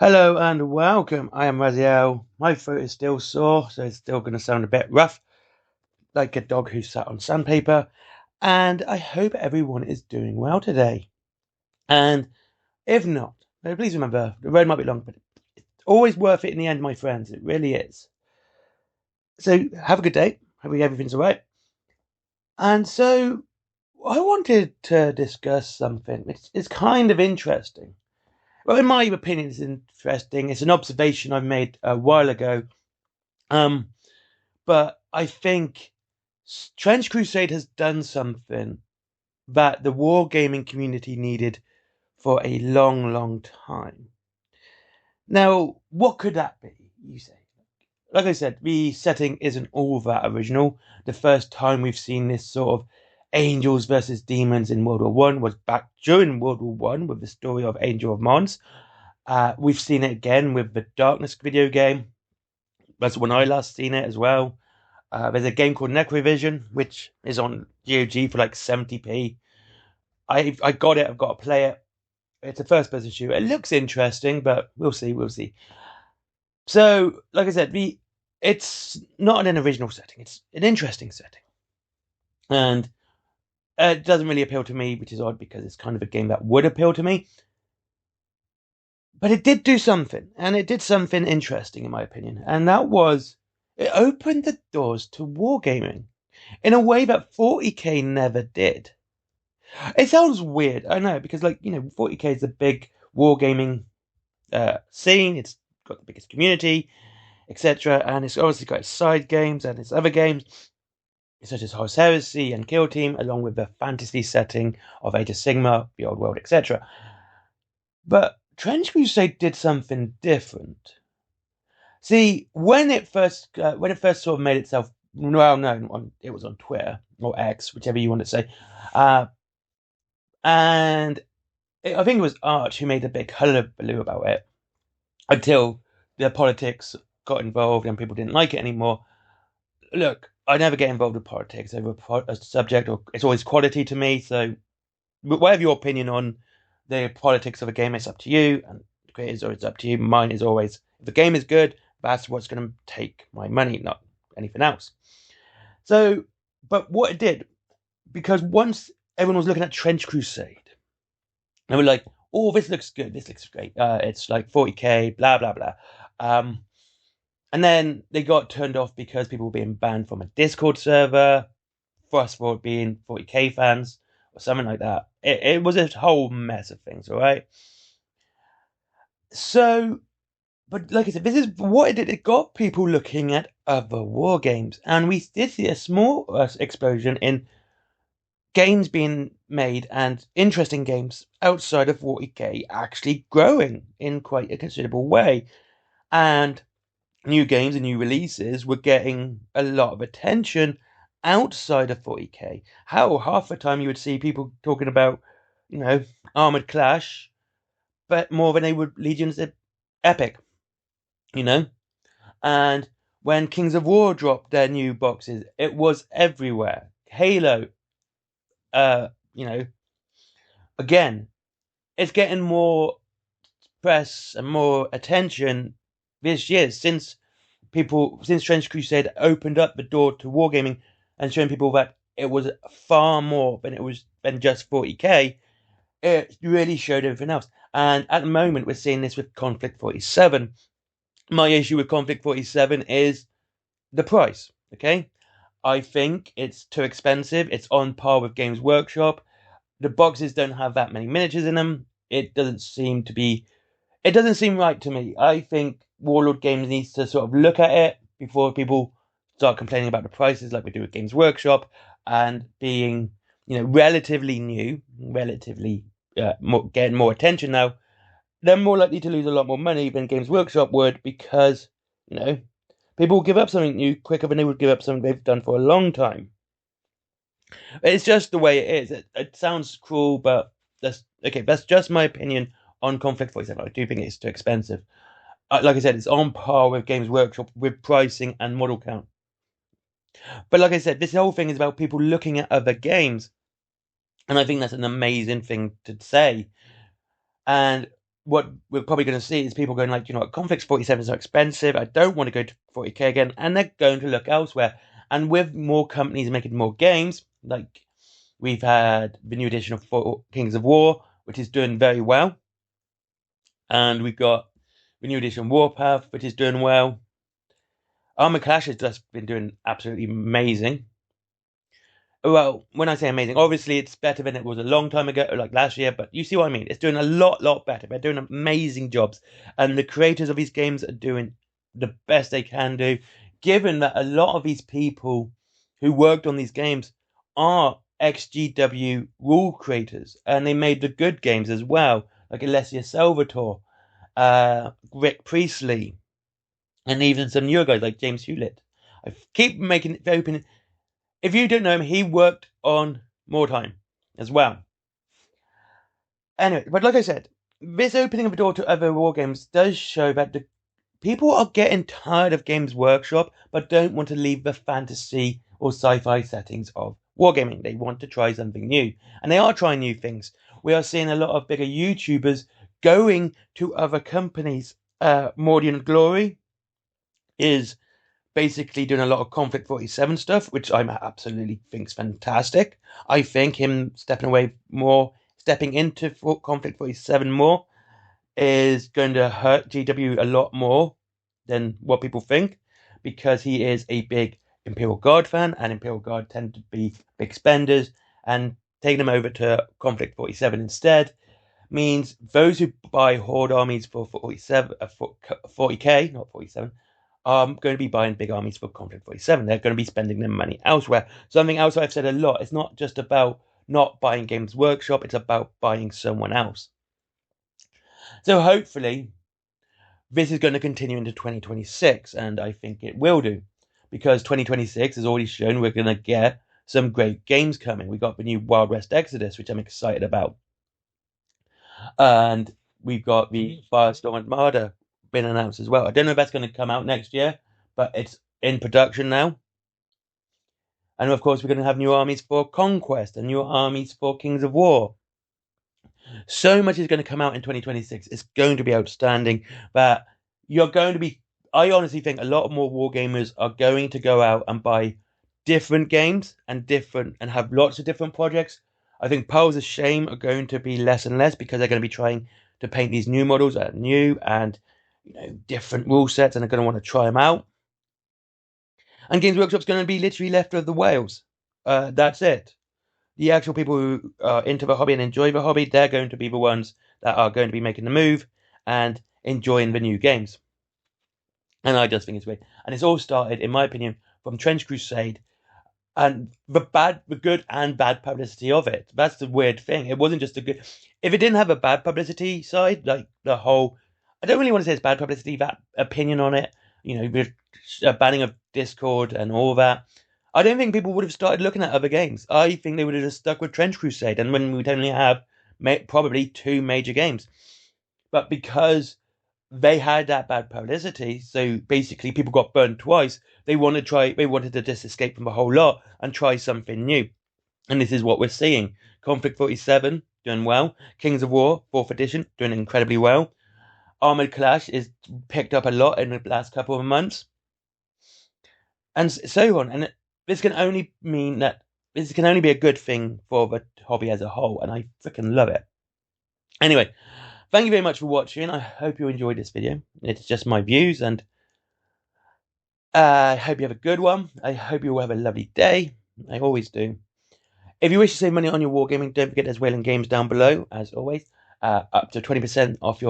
Hello and welcome. I am Raziel. My throat is still sore, so it's still going to sound a bit rough, like a dog who sat on sandpaper. And I hope everyone is doing well today. And if not, please remember the road might be long, but it's always worth it in the end, my friends. It really is. So have a good day. Hope everything's all right. And so I wanted to discuss something. It's kind of interesting. Well, in my opinion, it's interesting. It's an observation I made a while ago. Um, But I think Trench Crusade has done something that the wargaming community needed for a long, long time. Now, what could that be, you say? Like I said, the setting isn't all that original. The first time we've seen this sort of angels versus demons in World War One was back during World War One with the story of Angel of Mons. We've seen it again with the Darkness video game. That's when I last seen it as well. There's a game called Necrovision, which is on GOG for like 70p. I got it. I've got to play it. It's a first-person shooter. It looks interesting, but we'll see. We'll see. So, like I said, it's not an original setting. It's an interesting setting, and it doesn't really appeal to me, which is odd because it's kind of a game that would appeal to me. But it did do something, and it did something interesting, in my opinion, and that was it opened the doors to wargaming in a way that 40k never did. It sounds weird, I know, because 40k is a big wargaming scene. It's got the biggest community, etc., and it's obviously got its side games and its other games, such as Horus Heresy and Kill Team, along with the fantasy setting of Age of Sigmar, the Old World, etc. But Trench Crusade did something different. See, when it first sort of made itself well known, it was on Twitter or X, whichever you want to say, and I think it was Arch who made a big hullabaloo about it until the politics got involved and people didn't like it anymore. Look, I never get involved with politics over a subject, or it's always quality to me. So, whatever your opinion on the politics of a game, it's up to you, and the creators, or it's up to you. Mine is always if the game is good, that's what's going to take my money, not anything else. So, but what it did, because once everyone was looking at Trench Crusade, and we're like, oh, this looks good, this looks great. It's like 40k, blah blah blah. And then they got turned off because people were being banned from a Discord server for us for being 40k fans or something like that. It was a whole mess of things, all right? So, but like I said, this is what it did. It got people looking at other war games, and we did see a small explosion in games being made and interesting games outside of 40k actually growing in quite a considerable way. And new games and new releases were getting a lot of attention outside of 40k. How half the time you would see people talking about, Armored Clash, but more than they would Legions Epic, you know? And when Kings of War dropped their new boxes, it was everywhere. Halo, uh, you know, again, it's getting more press and more attention this year since Trench Crusade opened up the door to wargaming and showing people that it was far more than just 40k. It really showed everything else. And at the moment, we're seeing this with Conflict 47. My issue with Conflict 47 is the price. Okay, I think it's too expensive. It's on par with Games Workshop. The boxes don't have that many miniatures in them. It doesn't seem right to me. I think Warlord Games needs to sort of look at it before people start complaining about the prices like we do with Games Workshop, and being, relatively new, getting more attention now. They're more likely to lose a lot more money than Games Workshop would, because, people will give up something new quicker than they would give up something they've done for a long time. It's just the way it is. It sounds cruel, but that's okay. That's just my opinion on Conflict 47. I do think it's too expensive. Like I said, it's on par with Games Workshop with pricing and model count. But like I said, this whole thing is about people looking at other games, and I think that's an amazing thing to say. And what we're probably going to see is people going like, you know what, Conflicts 47 is so expensive. I don't want to go to 40k again. And they're going to look elsewhere. And with more companies making more games, like we've had the new edition of Kings of War, which is doing very well. And we've got the new edition Warpath, which is doing well. Armored Clash has just been doing absolutely amazing. Well, when I say amazing, obviously it's better than it was a long time ago, like last year, but you see what I mean. It's doing a lot better. They're doing amazing jobs. And the creators of these games are doing the best they can do, given that a lot of these people who worked on these games are ex-GW rule creators, and they made the good games as well, like Alessia Salvatore, Rick Priestley, and even some newer guys like James Hewlett. I keep making it open. If you don't know him, he worked on More Time as well. Anyway, but like I said, this opening of the door to other war games does show that the people are getting tired of Games Workshop, but don't want to leave the fantasy or sci-fi settings of wargaming. They want to try something new, and they are trying new things. We are seeing a lot of bigger YouTubers going to other companies. Mordian Glory is basically doing a lot of Conflict 47 stuff, which I absolutely think's fantastic. I think him stepping into Conflict 47 more is going to hurt GW a lot more than what people think, because he is a big Imperial Guard fan, and Imperial Guard tend to be big spenders, and taking them over to Conflict 47 instead means those who buy Horde armies for 40k, not 47, are going to be buying big armies for Conflict 47. They're going to be spending their money elsewhere. Something else I've said a lot, it's not just about not buying Games Workshop, it's about buying someone else. So hopefully this is going to continue into 2026, and I think it will do, because 2026 has already shown we're going to get some great games coming. We got the new Wild West Exodus, which I'm excited about, and we've got the Firestorm Armada been announced as well. I don't know if that's going to come out next year, but it's in production now. And of course, we're going to have new armies for Conquest and new armies for Kings of War. So much is going to come out in 2026. It's going to be outstanding. But I honestly think a lot more wargamers are going to go out and buy different games and have lots of different projects. I think Piles of Shame are going to be less and less, because they're going to be trying to paint these new models that are new and different rule sets, and are going to want to try them out. And Games Workshop's going to be literally left of the whales. That's it. The actual people who are into the hobby and enjoy the hobby, they're going to be the ones that are going to be making the move and enjoying the new games. And I just think it's great. And it's all started, in my opinion, from Trench Crusade, and the good and bad publicity of it. That's the weird thing. It wasn't just a good. If it didn't have a bad publicity side, like the whole, I don't really want to say it's bad publicity, that opinion on it, with banning of Discord and all that, I don't think people would have started looking at other games. I think they would have just stuck with Trench Crusade, and when we'd only have probably 2 major games. But because they had that bad publicity, so basically people got burned twice, they wanted to just escape from the whole lot and try something new. And this is what we're seeing. Conflict 47 doing well. Kings of War 4th edition doing incredibly well. Armored Clash is picked up a lot in the last couple of months, and so on. And this can only mean that this can only be a good thing for the hobby as a whole, and I freaking love it. Anyway, thank you very much for watching. I hope you enjoyed this video. It's just my views, and I hope you have a good one. I hope you will have a lovely day. I always do. If you wish to save money on your wargaming, don't forget there's Whaling Games down below, as always. Up to 20% off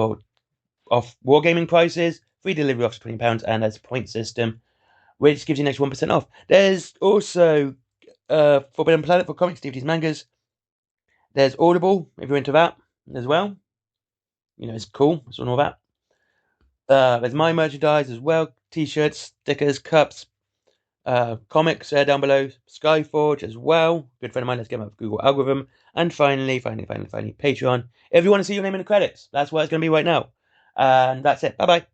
wargaming prices, free delivery off to £20, and there's a point system, which gives you an extra 1% off. There's also Forbidden Planet for comics, DVDs, mangas. There's Audible, if you're into that as well. It's cool. It's on all that. There's my merchandise as well. T-shirts, stickers, cups, comics down below. Skyforge as well. Good friend of mine. Let's get my Google algorithm. And finally, Patreon. If you want to see your name in the credits, that's where it's going to be right now. And that's it. Bye-bye.